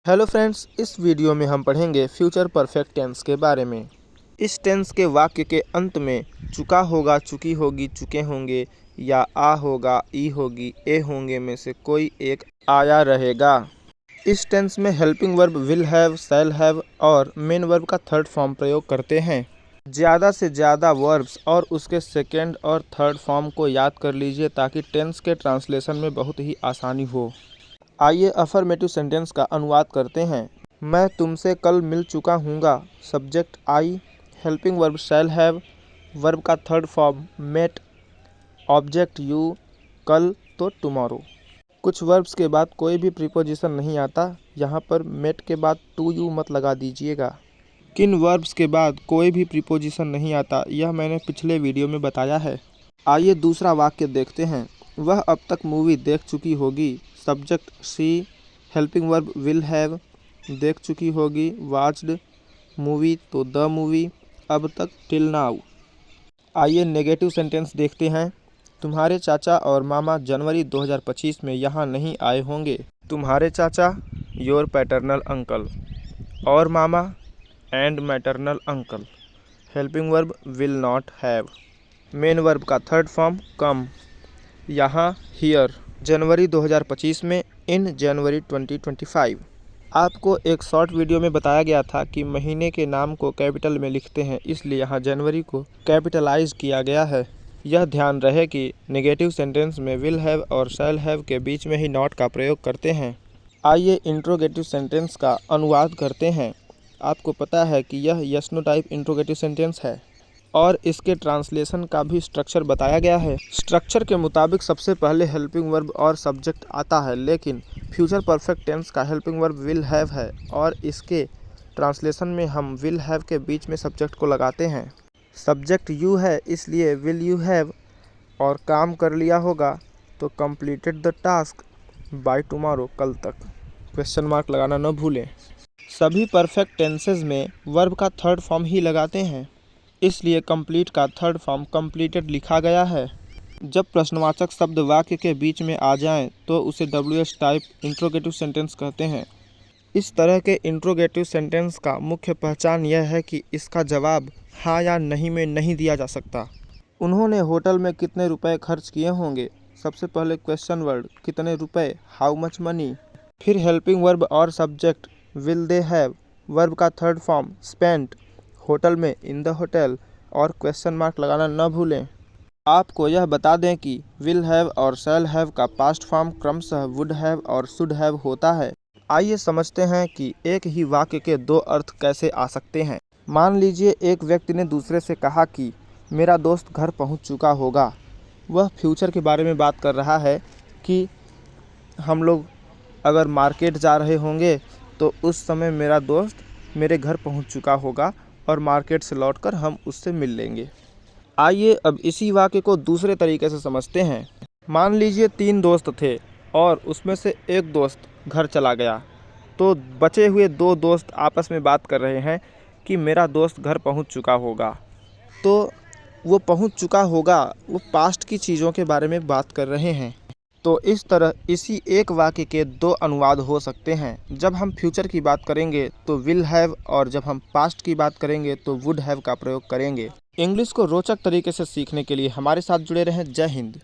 Hello friends, इस video में हम पढ़ेंगे फ्यूचर परफेक्ट टेंस के बारे में। इस टेंस के वाक्य के अंत में चुका होगा, चुकी होगी, चुके होंगे या आ होगा, ई होगी, ए होंगे में से कोई एक आया रहेगा। इस टेंस में helping verb will have, shall have और मेन वर्ब का थर्ड फॉर्म प्रयोग करते हैं। ज़्यादा से ज़्यादा वर्ब्स और उसके सेकेंड और थर्ड फॉर्म को याद कर लीजिए ताकि टेंस के ट्रांसलेशन में बहुत ही आसानी हो। आइए अफर्मेटिव सेंटेंस का अनुवाद करते हैं। मैं तुमसे कल मिल चुका हूँगा। Subject I, helping verb shall have, verb का third form met, object you, कल तो टुमारो। कुछ वर्ब्स के बाद कोई भी प्रीपोजिशन नहीं आता, यहाँ पर मेट के बाद टू यू मत लगा दीजिएगा। किन वर्ब्स के बाद कोई भी प्रीपोजिशन नहीं आता, यह मैंने पिछले वीडियो में बताया है। आइए दूसरा वाक्य देखते हैं। वह अब तक मूवी देख चुकी होगी। सब्जेक्ट सी, हेल्पिंग वर्ब विल हैव, देख चुकी होगी, वॉच्ड, मूवी तो द मूवी, अब तक टिल नाउ। आइए नेगेटिव सेंटेंस देखते हैं। तुम्हारे चाचा और मामा जनवरी 2025 में यहाँ नहीं आए होंगे। तुम्हारे चाचा योर पैटर्नल अंकल और मामा and maternal uncle. Helping verb will not have, main verb का थर्ड फॉर्म कम, यहाँ हियर, जनवरी 2025 में, इन जनवरी 2025। आपको एक शॉर्ट वीडियो में बताया गया था कि महीने के नाम को कैपिटल में लिखते हैं, इसलिए यहाँ जनवरी को कैपिटलाइज किया गया है। यह ध्यान रहे कि नेगेटिव सेंटेंस में विल हैव और शैल हैव के बीच में ही नॉट का प्रयोग करते हैं। आइए इंट्रोगेटिव सेंटेंस का अनुवाद करते हैं। आपको पता है कि यह yes no type interrogative sentence है और इसके ट्रांसलेशन का भी स्ट्रक्चर बताया गया है। स्ट्रक्चर के मुताबिक सबसे पहले हेल्पिंग वर्ब और सब्जेक्ट आता है, लेकिन फ्यूचर परफेक्ट टेंस का हेल्पिंग वर्ब विल हैव है और इसके ट्रांसलेशन में हम विल हैव के बीच में सब्जेक्ट को लगाते हैं। सब्जेक्ट यू है, इसलिए विल यू हैव, और काम कर लिया होगा तो completed the task by tomorrow, कल तक। क्वेश्चन मार्क लगाना न भूलें। सभी परफेक्ट टेंसेज में वर्ब का थर्ड फॉर्म ही लगाते हैं, इसलिए कंप्लीट का थर्ड फॉर्म कंप्लीटेड लिखा गया है। जब प्रश्नवाचक शब्द वाक्य के बीच में आ जाएं, तो उसे WH टाइप इंट्रोगेटिव सेंटेंस कहते हैं। इस तरह के इंट्रोगेटिव सेंटेंस का मुख्य पहचान यह है कि इसका जवाब हाँ या नहीं में नहीं दिया जा सकता। उन्होंने होटल में कितने रुपए खर्च किए होंगे। सबसे पहले क्वेश्चन वर्ड कितने रुपए, हाउ मच मनी, फिर हेल्पिंग वर्ब और subject will they have, verb का थर्ड फॉर्म स्पेंट, होटल में इन द होटल, और क्वेश्चन मार्क लगाना न भूलें। आपको यह बता दें कि विल हैव और शैल हैव का पास्ट फॉर्म क्रमशः वुड हैव और शुड हैव होता है। आइए समझते हैं कि एक ही वाक्य के दो अर्थ कैसे आ सकते हैं। मान लीजिए एक व्यक्ति ने दूसरे से कहा कि मेरा दोस्त घर पहुंच चुका होगा। वह फ्यूचर के बारे में बात कर रहा है कि हम लोग अगर मार्केट जा रहे होंगे तो उस समय मेरा दोस्त मेरे घर पहुंच चुका होगा और मार्केट से लौटकर हम उससे मिल लेंगे। आइए अब इसी वाक्य को दूसरे तरीके से समझते हैं। मान लीजिए 3 दोस्त थे और उसमें से एक दोस्त घर चला गया, तो बचे हुए 2 दोस्त आपस में बात कर रहे हैं कि मेरा दोस्त घर पहुंच चुका होगा। तो वो पहुंच चुका होगा, वो पास्ट की चीज़ों के बारे में बात कर रहे हैं। तो इस तरह इसी एक वाक्य के 2 अनुवाद हो सकते हैं। जब हम फ्यूचर की बात करेंगे तो विल हैव और जब हम पास्ट की बात करेंगे तो वुड हैव का प्रयोग करेंगे। इंग्लिश को रोचक तरीके से सीखने के लिए हमारे साथ जुड़े रहें। जय हिंद।